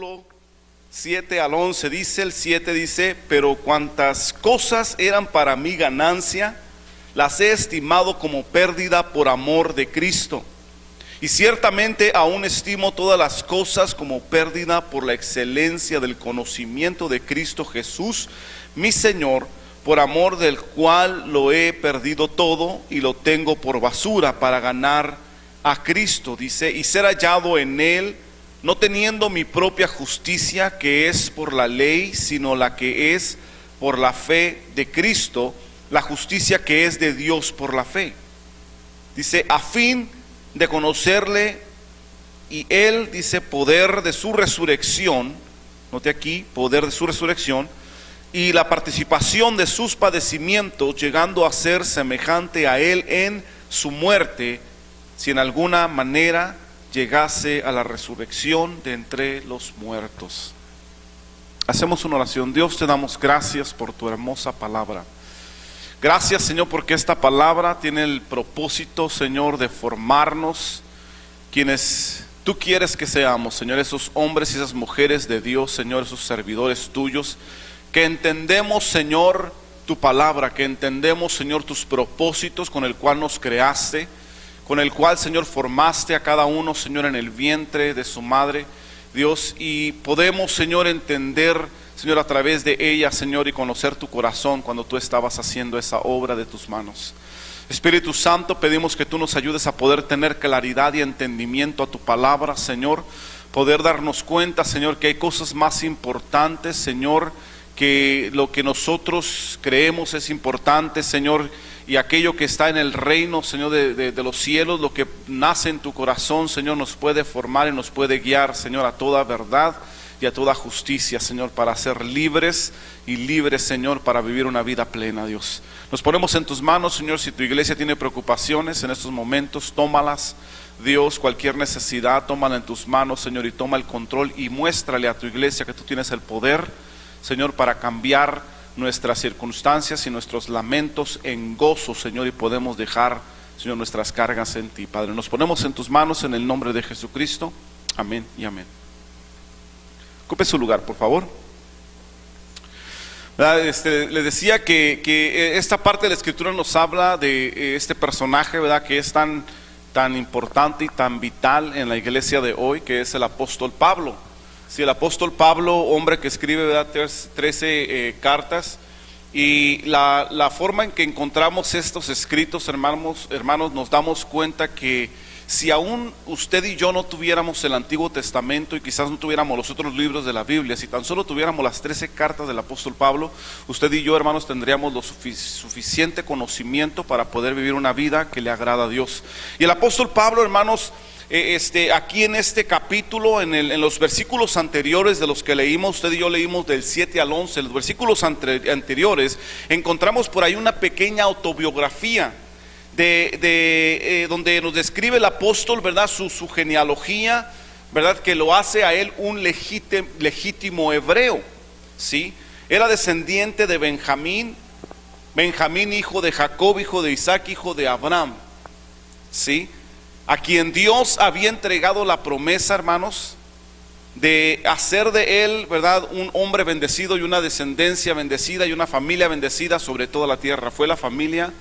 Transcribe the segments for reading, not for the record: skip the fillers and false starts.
versículo 7 al 11 dice, el 7 dice: pero cuantas cosas eran para mí ganancia, las he estimado como pérdida por amor de Cristo. Y ciertamente aún estimo todas las cosas como pérdida por la excelencia del conocimiento de Cristo Jesús, mi Señor, por amor del cual lo he perdido todo y lo tengo por basura para ganar a Cristo, dice, y ser hallado en Él, no teniendo mi propia justicia que es por la ley, sino la que es por la fe de Cristo, la justicia que es de Dios por la fe. Dice, a fin de conocerle y Él, dice, poder de su resurrección, note aquí, poder de su resurrección, y la participación de sus padecimientos, llegando a ser semejante a Él en su muerte, si en alguna manera llegase a la resurrección de entre los muertos. Hacemos una oración. Dios, te damos gracias por tu hermosa palabra. Gracias, Señor, porque esta palabra tiene el propósito, Señor, de formarnos quienes tú quieres que seamos, Señor, esos hombres y esas mujeres de Dios, Señor, esos servidores tuyos, que entendemos, Señor, tu palabra, que entendemos, Señor, tus propósitos con el cual nos creaste, con el cual, Señor, formaste a cada uno, Señor, en el vientre de su madre, Dios, y podemos, Señor, entender, Señor, a través de ella, Señor, y conocer tu corazón cuando tú estabas haciendo esa obra de tus manos. Espíritu Santo, pedimos que tú nos ayudes a poder tener claridad y entendimiento a tu palabra, Señor, poder darnos cuenta, Señor, que hay cosas más importantes, Señor, que lo que nosotros creemos es importante, Señor, y aquello que está en el reino, Señor, de los cielos, lo que nace en tu corazón, Señor, nos puede formar y nos puede guiar, Señor, a toda verdad y a toda justicia, Señor, para ser libres y libres, Señor, para vivir una vida plena, Dios. Nos ponemos en tus manos, Señor. Si tu iglesia tiene preocupaciones en estos momentos, tómalas, Dios. Cualquier necesidad, tómala en tus manos, Señor, y toma el control y muéstrale a tu iglesia que tú tienes el poder, Señor, para cambiar nuestras circunstancias y nuestros lamentos en gozo, Señor, y podemos dejar, Señor, nuestras cargas en ti, Padre. Nos ponemos en tus manos en el nombre de Jesucristo. Amén y amén. Ocupe su lugar, por favor. Le decía que esta parte de la escritura nos habla de este personaje, ¿verdad?, que es tan importante y tan vital en la iglesia de hoy, que es el apóstol Pablo. Sí, el apóstol Pablo, hombre que escribe, ¿verdad?, 13 cartas, y la forma en que encontramos estos escritos, hermanos, nos damos cuenta que si aún usted y yo no tuviéramos el Antiguo Testamento y quizás no tuviéramos los otros libros de la Biblia, si tan solo tuviéramos las 13 cartas del apóstol Pablo, usted y yo, hermanos, tendríamos lo suficiente conocimiento para poder vivir una vida que le agrada a Dios. Y el apóstol Pablo, hermanos, aquí en este capítulo, en los versículos anteriores de los que leímos, usted y yo leímos del 7 al 11, en los versículos anteriores, encontramos por ahí una pequeña autobiografía donde nos describe el apóstol, ¿verdad?, su genealogía, ¿verdad?, que lo hace a él un legítimo hebreo, ¿sí? Era descendiente de Benjamín, hijo de Jacob, hijo de Isaac, hijo de Abraham, ¿sí?, a quien Dios había entregado la promesa, hermanos, de hacer de él, ¿verdad?, un hombre bendecido y una descendencia bendecida y una familia bendecida sobre toda la tierra. Fue la familia,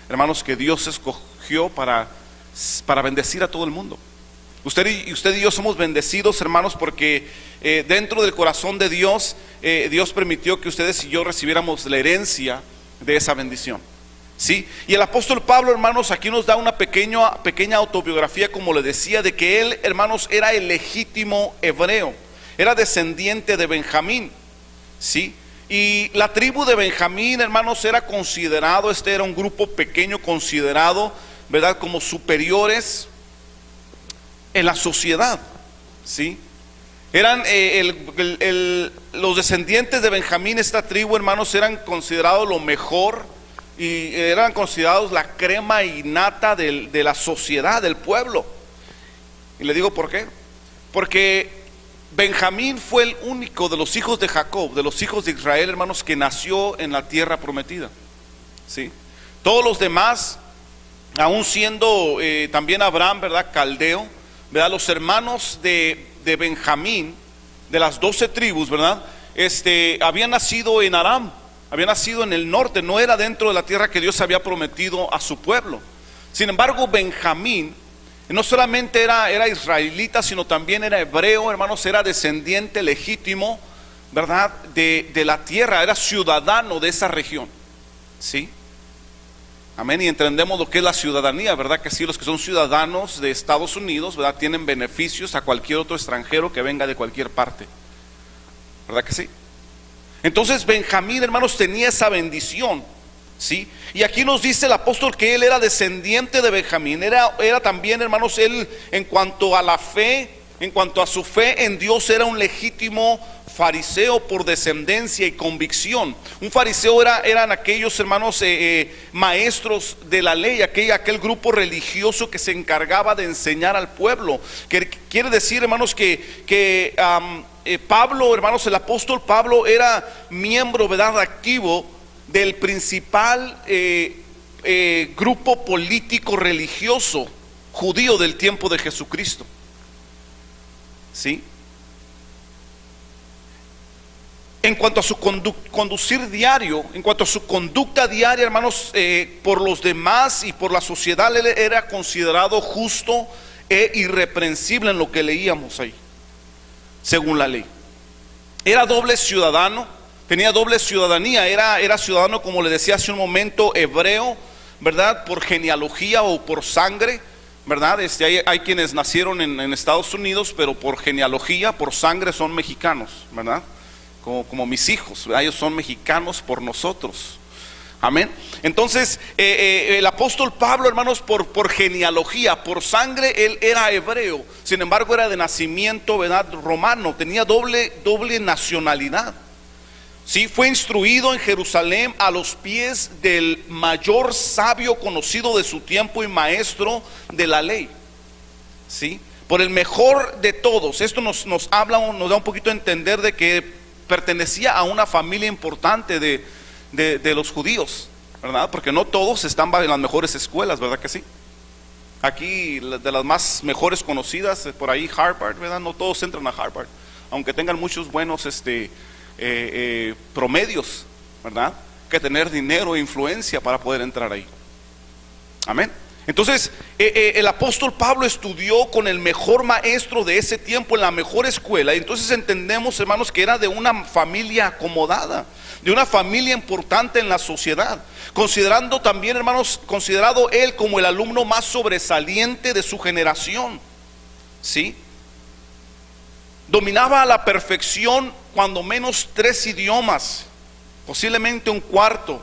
hermanos, que Dios escogió para bendecir a todo el mundo. Usted y yo somos bendecidos, hermanos, porque dentro del corazón de Dios, Dios permitió que ustedes y yo recibiéramos la herencia de esa bendición, ¿sí? Y el apóstol Pablo, hermanos, aquí nos da una pequeña autobiografía, como le decía, de que él, hermanos, era el legítimo hebreo, era descendiente de Benjamín, ¿sí? Y la tribu de Benjamín, hermanos, era considerado, era un grupo pequeño considerado, ¿verdad?, como superiores en la sociedad, ¿sí? Eran los descendientes de Benjamín, esta tribu, hermanos, eran considerados lo mejor y eran considerados la crema innata de la sociedad, del pueblo. Y le digo por qué. Porque Benjamín fue el único de los hijos de Jacob, de los hijos de Israel, hermanos, que nació en la tierra prometida, ¿sí? Todos los demás, aún siendo también Abraham, ¿verdad?, caldeo, ¿verdad?, los hermanos de Benjamín, de las 12 tribus, ¿verdad? Había nacido en Aram, había nacido en el norte, no era dentro de la tierra que Dios había prometido a su pueblo. Sin embargo, Benjamín no solamente era israelita, sino también era hebreo, hermanos, era descendiente legítimo, ¿verdad? De la tierra, era ciudadano de esa región, ¿sí? Amén, y entendemos lo que es la ciudadanía, ¿verdad? Que sí, los que son ciudadanos de Estados Unidos, ¿verdad? Tienen beneficios a cualquier otro extranjero que venga de cualquier parte, ¿verdad que sí? Entonces Benjamín, hermanos, tenía esa bendición, ¿sí? Y aquí nos dice el apóstol que él era descendiente de Benjamín, era también, hermanos, él en cuanto a la fe, en cuanto a su fe en Dios, era un legítimo fariseo por descendencia y convicción. Un fariseo eran aquellos, hermanos, maestros de la ley, aquel grupo religioso que se encargaba de enseñar al pueblo. Que quiere decir, hermanos, que Pablo, hermanos, el apóstol Pablo era miembro, ¿verdad?, activo del principal grupo político religioso judío del tiempo de Jesucristo, ¿sí? En cuanto a su conducir diario, en cuanto a su conducta diaria, hermanos, por los demás y por la sociedad, él era considerado justo e irreprensible en lo que leíamos ahí, según la ley. Era doble ciudadano, tenía doble ciudadanía, era ciudadano, como le decía hace un momento, hebreo, ¿verdad? Por genealogía o por sangre, ¿verdad? Hay quienes nacieron en Estados Unidos, pero por genealogía, por sangre son mexicanos, ¿verdad? Como mis hijos, ¿verdad? Ellos son mexicanos por nosotros. Amén. Entonces el apóstol Pablo, hermanos, por genealogía, por sangre, él era hebreo. Sin embargo, era de nacimiento, ¿verdad?, romano. Tenía doble nacionalidad. Sí, fue instruido en Jerusalén a los pies del mayor sabio conocido de su tiempo y maestro de la ley, sí, por el mejor de todos. Esto nos habla, nos da un poquito a entender de que pertenecía a una familia importante de los judíos, ¿verdad? Porque no todos están en las mejores escuelas, ¿verdad que sí? Aquí de las más mejores conocidas, por ahí Harvard, ¿verdad? No todos entran a Harvard, aunque tengan muchos buenos promedios, ¿verdad? Que tener dinero e influencia para poder entrar ahí. Amén. Entonces el apóstol Pablo estudió con el mejor maestro de ese tiempo en la mejor escuela. Y entonces entendemos, hermanos, que era de una familia acomodada, de una familia importante en la sociedad, considerando también, hermanos, considerado él como el alumno más sobresaliente de su generación, ¿sí? Dominaba a la perfección cuando menos 3 idiomas, posiblemente un cuarto,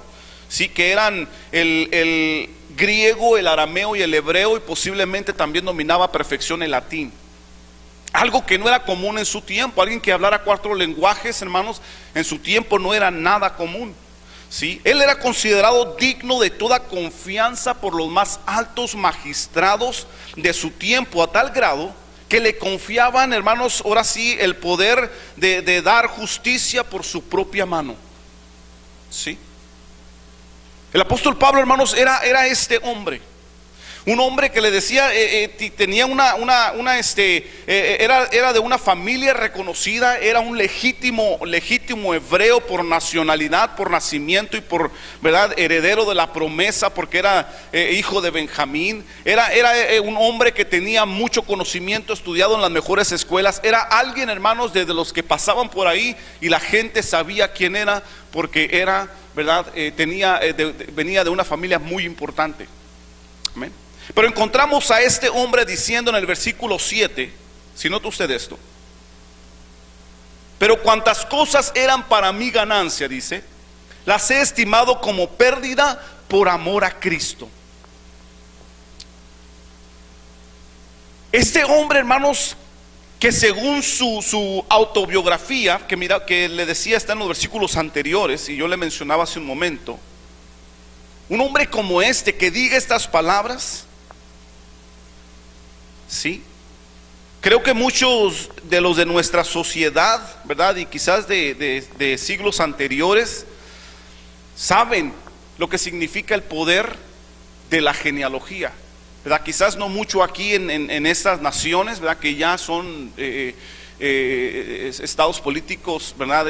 sí, que eran el griego, el arameo y el hebreo, y posiblemente también dominaba a perfección el latín. Algo que no era común en su tiempo. Alguien que hablara 4 lenguajes, hermanos, en su tiempo no era nada común, ¿sí? Él era considerado digno de toda confianza por los más altos magistrados de su tiempo, a tal grado que le confiaban, hermanos, ahora sí, el poder de dar justicia por su propia mano, ¿sí? El apóstol Pablo, hermanos, era este hombre, un hombre que le decía, tenía era de una familia reconocida, era un legítimo hebreo por nacionalidad, por nacimiento y por, ¿verdad?, heredero de la promesa, porque era hijo de Benjamín. Era un hombre que tenía mucho conocimiento, estudiado en las mejores escuelas. Era alguien, hermanos, de los que pasaban por ahí y la gente sabía quién era, porque era, ¿verdad?, venía de una familia muy importante. Amén. Pero encontramos a este hombre diciendo en el versículo 7, si nota usted esto: pero cuantas cosas eran para mi ganancia, dice, las he estimado como pérdida por amor a Cristo. Este hombre, hermanos, que según su autobiografía, que le decía, está en los versículos anteriores, y yo le mencionaba hace un momento, un hombre como este que diga estas palabras, sí, creo que muchos de los de nuestra sociedad, ¿verdad?, y quizás de siglos anteriores, saben lo que significa el poder de la genealogía, ¿verdad? Quizás no mucho aquí en estas naciones, ¿verdad?, que ya son estados políticos, ¿verdad?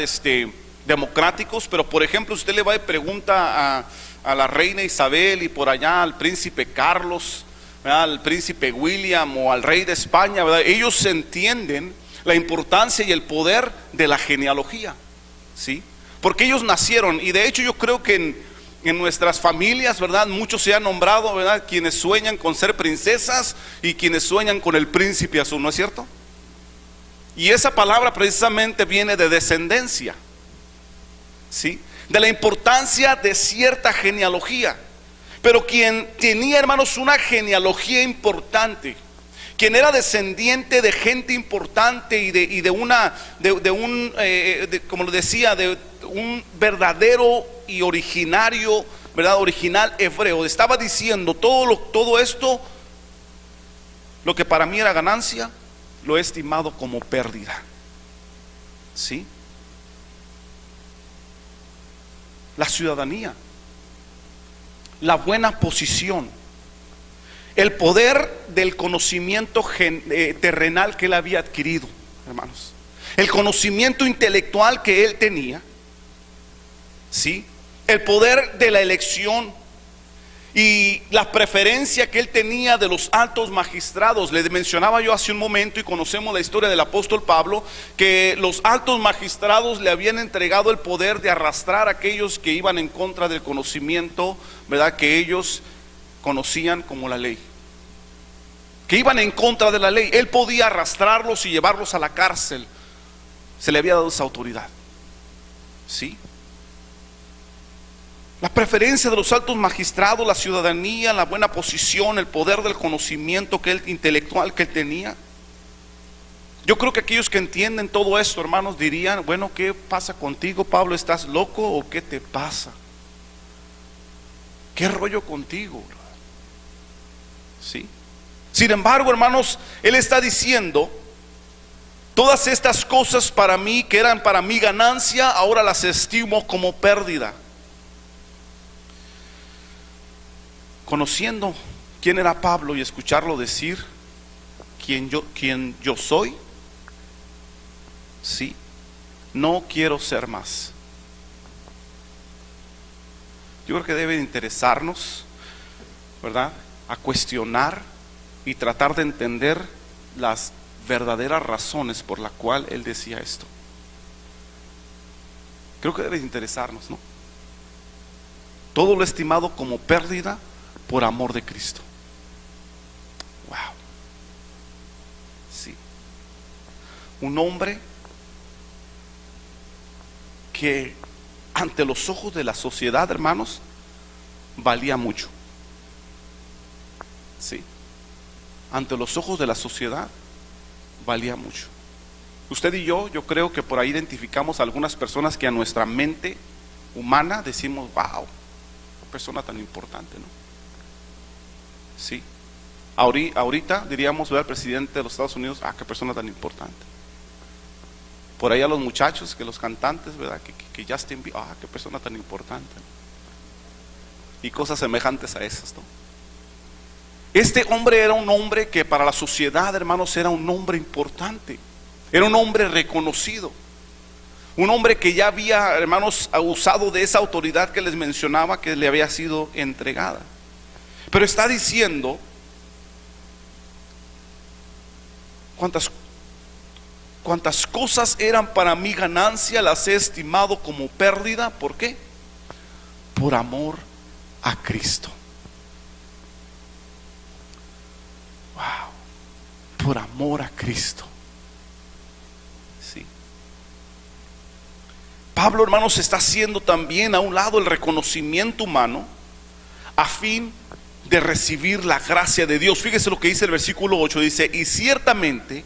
Democráticos, pero por ejemplo usted le va y pregunta a la reina Isabel y por allá al príncipe Carlos, ¿verdad? Al príncipe William o al rey de España, ¿verdad? Ellos entienden la importancia y el poder de la genealogía, ¿sí? Porque ellos nacieron, y de hecho yo creo que en nuestras familias, ¿verdad? Muchos se han nombrado, ¿verdad? Quienes sueñan con ser princesas y quienes sueñan con el príncipe azul, ¿no es cierto? Y esa palabra precisamente viene de descendencia, ¿sí? De la importancia de cierta genealogía. Pero quien tenía, hermanos, una genealogía importante, quien era descendiente de gente importante y de como lo decía, de un verdadero y originario, ¿verdad? Original hebreo, estaba diciendo todo esto, lo que para mí era ganancia, lo he estimado como pérdida, ¿sí? La ciudadanía, la buena posición, el poder del conocimiento terrenal que él había adquirido, hermanos, el conocimiento intelectual que él tenía, ¿sí? El poder de la elección y la preferencia que él tenía de los altos magistrados. Le mencionaba yo hace un momento, y conocemos la historia del apóstol Pablo, que los altos magistrados le habían entregado el poder de arrastrar a aquellos que iban en contra del conocimiento, ¿verdad? Que ellos conocían como la ley, que iban en contra de la ley. Él podía arrastrarlos y llevarlos a la cárcel. Se le había dado esa autoridad, ¿sí? La preferencia de los altos magistrados, la ciudadanía, la buena posición, el poder del conocimiento intelectual que él tenía. Yo creo que aquellos que entienden todo esto, hermanos, dirían: bueno, ¿qué pasa contigo, Pablo? ¿Estás loco o qué te pasa? ¿Qué rollo contigo? ¿Sí? Sin embargo, hermanos, él está diciendo: todas estas cosas para mí, que eran para mí ganancia, ahora las estimo como pérdida. Conociendo quién era Pablo y escucharlo decir quién yo soy, sí, no quiero ser más. Yo creo que debe interesarnos, ¿verdad?, a cuestionar y tratar de entender las verdaderas razones por la cual él decía esto. Creo que debe interesarnos, ¿no? Todo lo estimado como pérdida por amor de Cristo. Wow. Sí. Un hombre que ante los ojos de la sociedad, hermanos, valía mucho. Sí. Ante los ojos de la sociedad valía mucho. Usted y yo creo que por ahí identificamos a algunas personas que a nuestra mente humana decimos: wow, qué persona tan importante, ¿no? Sí. Ahorita diríamos: ve al presidente de los Estados Unidos, qué persona tan importante. Por ahí a los muchachos, que los cantantes, ¿verdad? Que Justin Bieber, qué persona tan importante. Y cosas semejantes a esas, ¿no? Este hombre era un hombre que para la sociedad, hermanos, era un hombre importante. Era un hombre reconocido. Un hombre que ya había, hermanos, usado de esa autoridad que les mencionaba, que le había sido entregada. Pero está diciendo: cuantas cosas eran para mí ganancia, las he estimado como pérdida. ¿Por qué? Por amor a Cristo. Wow. Por amor a Cristo. Sí. Pablo, hermanos, está haciendo también a un lado el reconocimiento humano a fin de recibir la gracia de Dios. Fíjese lo que dice el versículo 8, dice: y ciertamente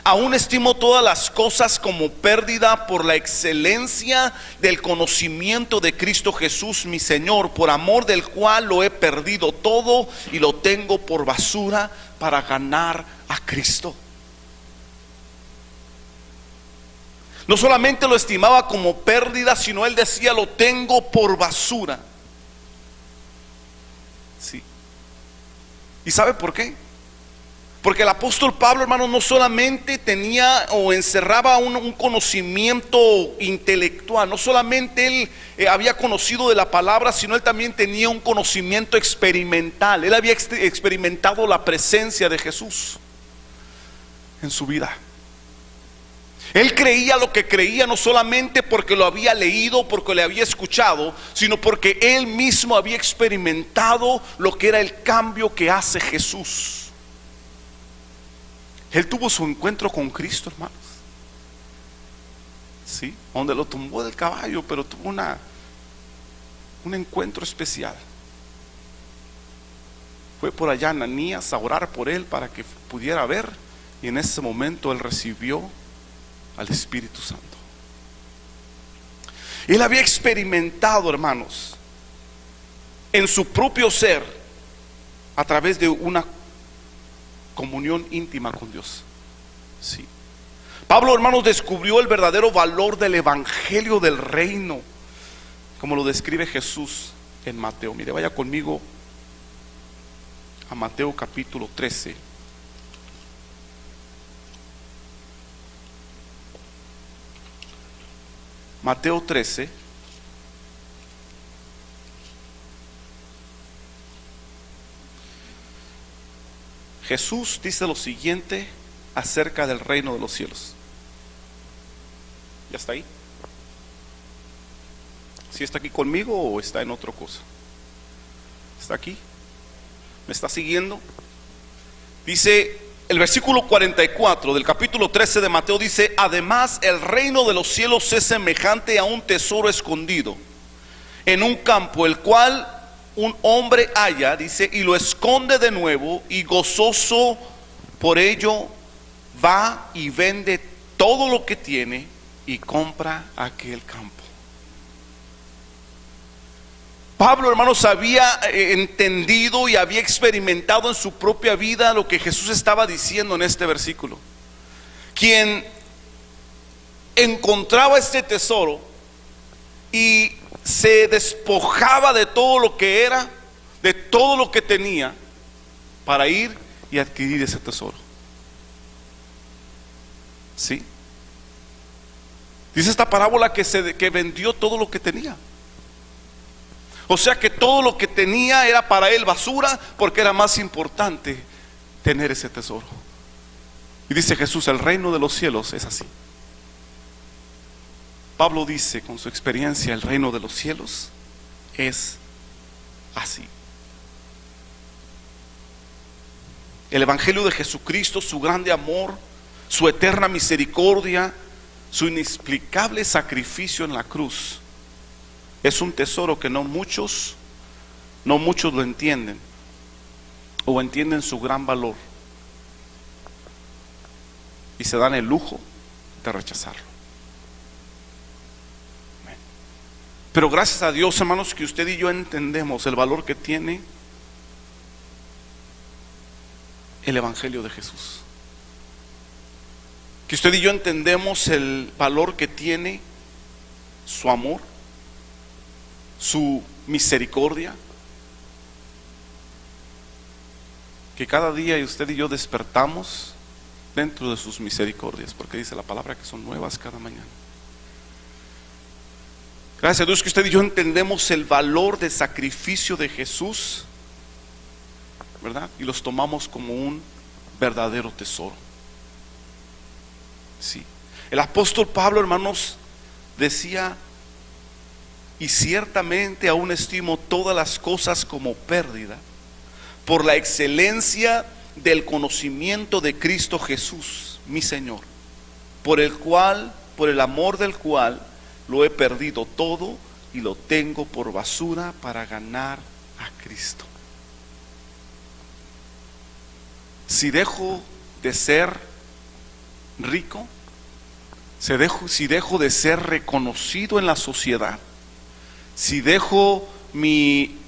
aún estimo todas las cosas como pérdida por la excelencia del conocimiento de Cristo Jesús mi Señor, por amor del cual lo he perdido todo y lo tengo por basura para ganar a Cristo. No solamente lo estimaba como pérdida, sino él decía: lo tengo por basura. Sí. ¿Y sabe por qué? Porque el apóstol Pablo, hermano, no solamente tenía o encerraba un conocimiento intelectual, no solamente él había conocido de la palabra, sino él también tenía un conocimiento experimental. Él había experimentado la presencia de Jesús en su vida. Él creía lo que creía no solamente porque lo había leído, porque le había escuchado, sino porque él mismo había experimentado lo que era el cambio que hace Jesús. Él tuvo su encuentro con Cristo, hermanos. Sí, donde lo tumbó del caballo, pero tuvo un encuentro especial. Fue por allá Ananías a orar por él para que pudiera ver, y en ese momento él recibió al Espíritu Santo. Él había experimentado, hermanos, en su propio ser, a través de una comunión íntima con Dios. Sí. Pablo, hermanos, descubrió el verdadero valor del evangelio del reino, como lo describe Jesús en Mateo. Mire, vaya conmigo a Mateo capítulo 13. Mateo 13. Jesús dice lo siguiente acerca del reino de los cielos. ¿Ya está ahí? ¿Sí está aquí conmigo o está en otra cosa? ¿Está aquí? ¿Me está siguiendo? Dice el versículo 44 del capítulo 13 de Mateo, dice: además el reino de los cielos es semejante a un tesoro escondido en un campo, el cual un hombre halla, dice, y lo esconde de nuevo, y gozoso por ello va y vende todo lo que tiene y compra aquel campo. Pablo, hermanos, había entendido y había experimentado en su propia vida lo que Jesús estaba diciendo en este versículo. Quien encontraba este tesoro y se despojaba de todo lo que era, de todo lo que tenía, para ir y adquirir ese tesoro. ¿Sí? Dice esta parábola que vendió todo lo que tenía. O sea que todo lo que tenía era para él basura, porque era más importante tener ese tesoro. Y dice Jesús: el reino de los cielos es así. Pablo dice con su experiencia: el reino de los cielos es así. El evangelio de Jesucristo, su grande amor, su eterna misericordia, su inexplicable sacrificio en la cruz, es un tesoro que no muchos lo entienden, o entienden su gran valor, y se dan el lujo de rechazarlo. Pero gracias a Dios, hermanos, que usted y yo entendemos el valor que tiene el evangelio de Jesús. Que usted y yo entendemos el valor que tiene su amor, su misericordia. Que cada día usted y yo despertamos dentro de sus misericordias, porque dice la palabra que son nuevas cada mañana. Gracias a Dios que usted y yo entendemos el valor del sacrificio de Jesús, ¿verdad? Y los tomamos como un verdadero tesoro. Sí. El apóstol Pablo, hermanos, decía: y ciertamente aún estimo todas las cosas como pérdida por la excelencia del conocimiento de Cristo Jesús, mi Señor, por el amor del cual lo he perdido todo y lo tengo por basura para ganar a Cristo. Si dejo de ser rico, si dejo de ser reconocido en la sociedad, si dejo mi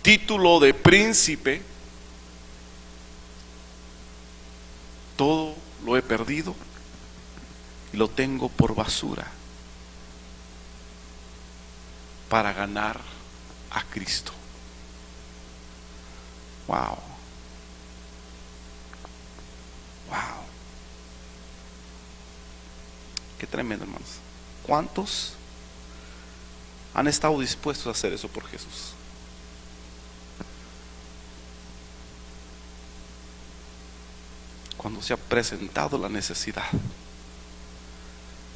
título de príncipe, todo lo he perdido y lo tengo por basura para ganar a Cristo. Wow. Wow. Qué tremendo, hermanos. ¿Cuántos han estado dispuestos a hacer eso por Jesús? Cuando se ha presentado la necesidad.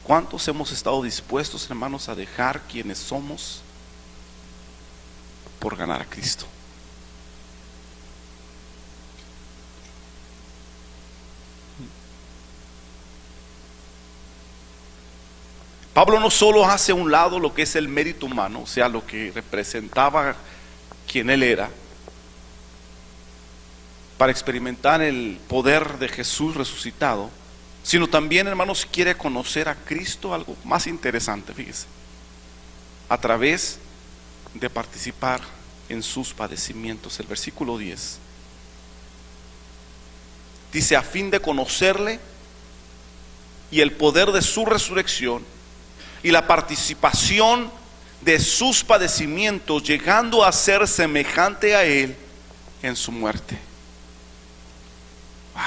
¿Cuántos hemos estado dispuestos, hermanos, a dejar quienes somos por ganar a Cristo? Pablo no solo hace a un lado lo que es el mérito humano, o sea, lo que representaba quien él era, para experimentar el poder de Jesús resucitado, sino también, hermanos, quiere conocer a Cristo, algo más interesante, fíjese, a través de participar en sus padecimientos. El versículo 10 dice: a fin de conocerle y el poder de su resurrección y la participación de sus padecimientos, llegando a ser semejante a él en su muerte. Wow.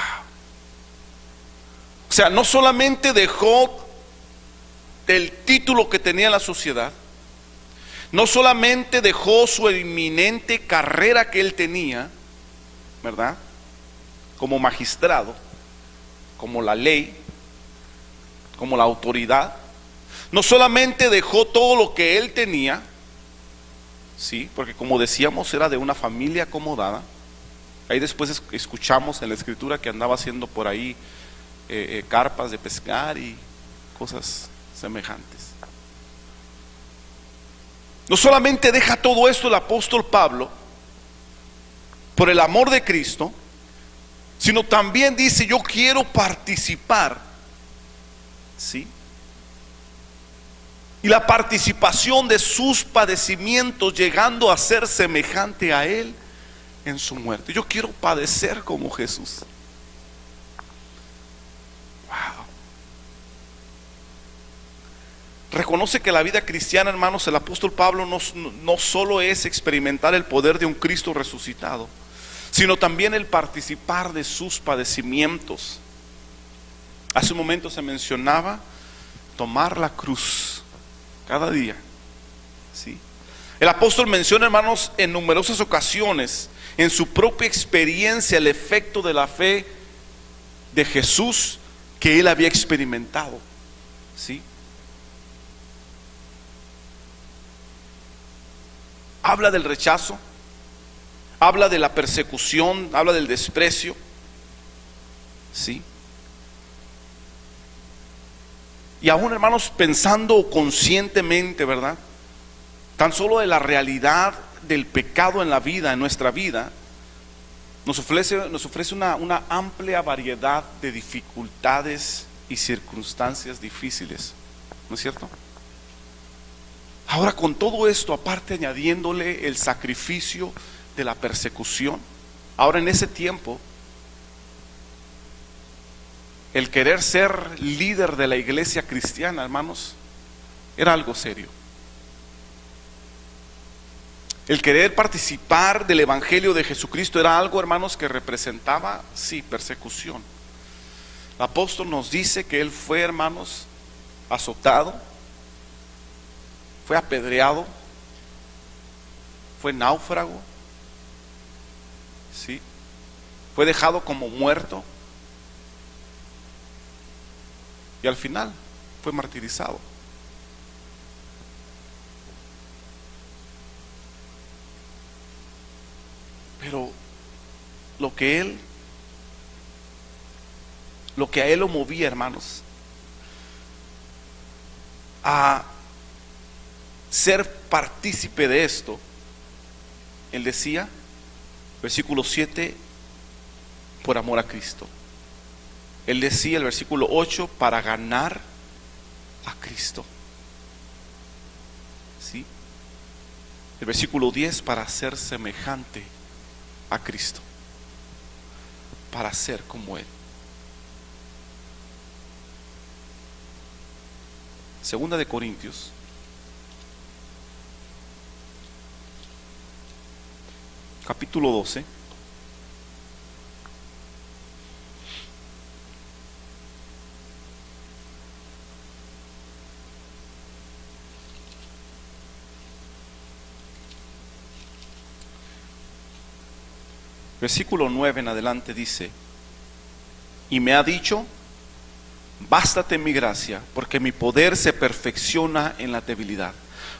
O sea, no solamente dejó el título que tenía en la sociedad, no solamente dejó su eminente carrera que él tenía, ¿verdad?, como magistrado, como la ley, como la autoridad. No solamente dejó todo lo que él tenía, sí, porque como decíamos, era de una familia acomodada. Ahí después escuchamos en la escritura que andaba haciendo por ahí carpas de pescar y cosas semejantes. No solamente deja todo esto el apóstol Pablo por el amor de Cristo, sino también dice: yo quiero participar, ¿sí?, y la participación de sus padecimientos, llegando a ser semejante a él en su muerte. Yo quiero padecer como Jesús. Wow. Reconoce que la vida cristiana, hermanos, el apóstol Pablo no solo es experimentar el poder de un Cristo resucitado, sino también el participar de sus padecimientos. Hace un momento se mencionaba tomar la cruz cada día, ¿sí? El apóstol menciona, hermanos, en numerosas ocasiones, en su propia experiencia, el efecto de la fe de Jesús que él había experimentado, ¿sí? Habla del rechazo, habla de la persecución, habla del desprecio, ¿sí? Y aún, hermanos, pensando conscientemente, ¿verdad?, tan solo de la realidad del pecado en la vida, en nuestra vida, nos ofrece una amplia variedad de dificultades y circunstancias difíciles, ¿no es cierto? Ahora, con todo esto, aparte añadiéndole el sacrificio de la persecución, ahora en ese tiempo, el querer ser líder de la iglesia cristiana, hermanos, era algo serio. El querer participar del evangelio de Jesucristo era algo, hermanos, que representaba, sí, persecución. El apóstol nos dice que él fue, hermanos, azotado, fue apedreado, fue náufrago, sí, fue dejado como muerto. Y al final fue martirizado. Pero lo que a él lo movía, hermanos, a ser partícipe de esto, él decía, versículo 7, por amor a Cristo. Él decía, el versículo 8, para ganar a Cristo, ¿sí? El versículo 10, para ser semejante a Cristo, para ser como él. Segunda de Corintios, capítulo 12. Versículo 9 en adelante dice: y me ha dicho, bástate mi gracia, porque mi poder se perfecciona en la debilidad.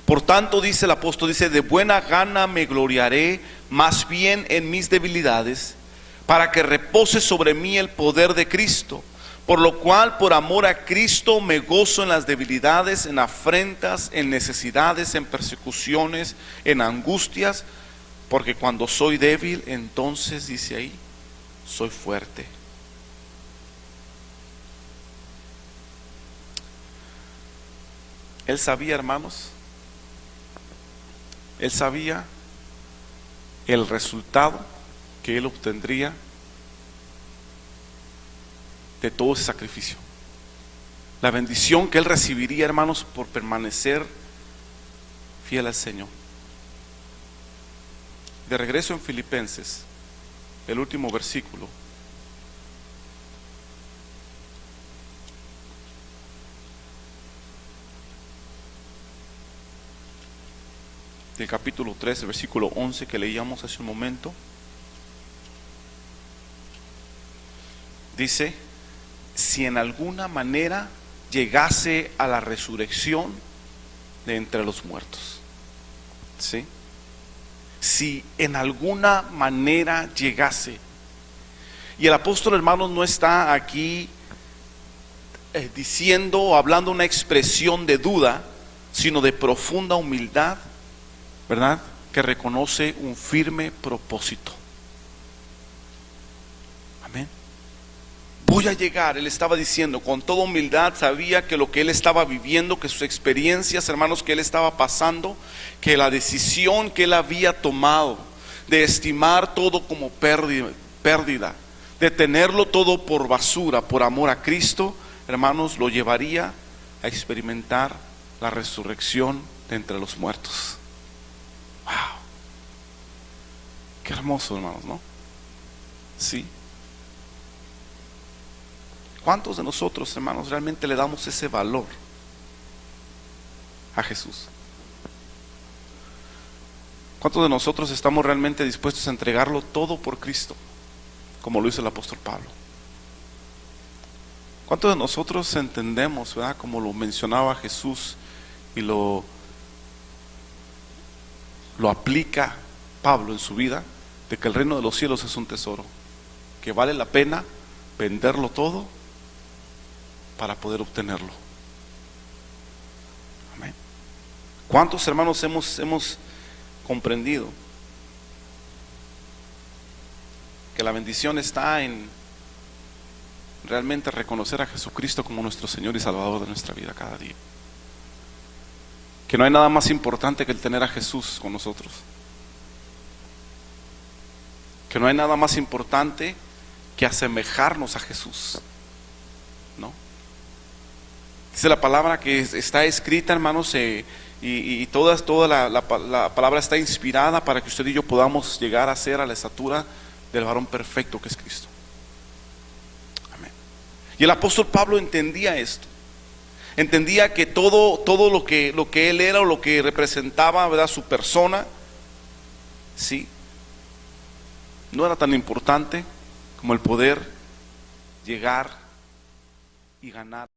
Por tanto, dice el apóstol, dice, de buena gana me gloriaré más bien en mis debilidades, para que repose sobre mí el poder de Cristo. Por lo cual, por amor a Cristo, me gozo en las debilidades, en afrentas, en necesidades, en persecuciones, en angustias, porque cuando soy débil, entonces, dice ahí, soy fuerte. Él sabía, hermanos, él sabía el resultado que él obtendría de todo ese sacrificio, la bendición que él recibiría, hermanos, por permanecer fiel al Señor. De regreso en Filipenses, el último versículo, del capítulo 3, el versículo 11 que leíamos hace un momento, dice: si en alguna manera llegase a la resurrección de entre los muertos. ¿Sí? Si en alguna manera llegase. Y el apóstol, hermanos, no está aquí diciendo o hablando una expresión de duda, sino de profunda humildad, ¿verdad? Que reconoce un firme propósito. Amén. Voy a llegar, él estaba diciendo con toda humildad, sabía que lo que él estaba viviendo, que sus experiencias, hermanos, que él estaba pasando, que la decisión que él había tomado de estimar todo como pérdida, de tenerlo todo por basura, por amor a Cristo, hermanos, lo llevaría a experimentar la resurrección de entre los muertos. Wow, qué hermoso, hermanos, ¿no? Sí. ¿Cuántos de nosotros, hermanos, realmente le damos ese valor a Jesús? ¿Cuántos de nosotros estamos realmente dispuestos a entregarlo todo por Cristo, como lo hizo el apóstol Pablo? ¿Cuántos de nosotros entendemos, verdad, como lo mencionaba Jesús y lo aplica Pablo en su vida, de que el reino de los cielos es un tesoro, que vale la pena venderlo todo para poder obtenerlo? Amén. ¿Cuántos, hermanos, hemos comprendido que la bendición está en realmente reconocer a Jesucristo como nuestro Señor y Salvador de nuestra vida cada día? Que no hay nada más importante que el tener a Jesús con nosotros. Que no hay nada más importante que asemejarnos a Jesús, ¿no? Dice la palabra que está escrita, hermanos, y toda la palabra está inspirada para que usted y yo podamos llegar a ser a la estatura del varón perfecto que es Cristo. Amén. Y el apóstol Pablo entendía esto. Entendía que todo lo que él era o lo que representaba, ¿verdad?, su persona, sí, no era tan importante como el poder llegar y ganar.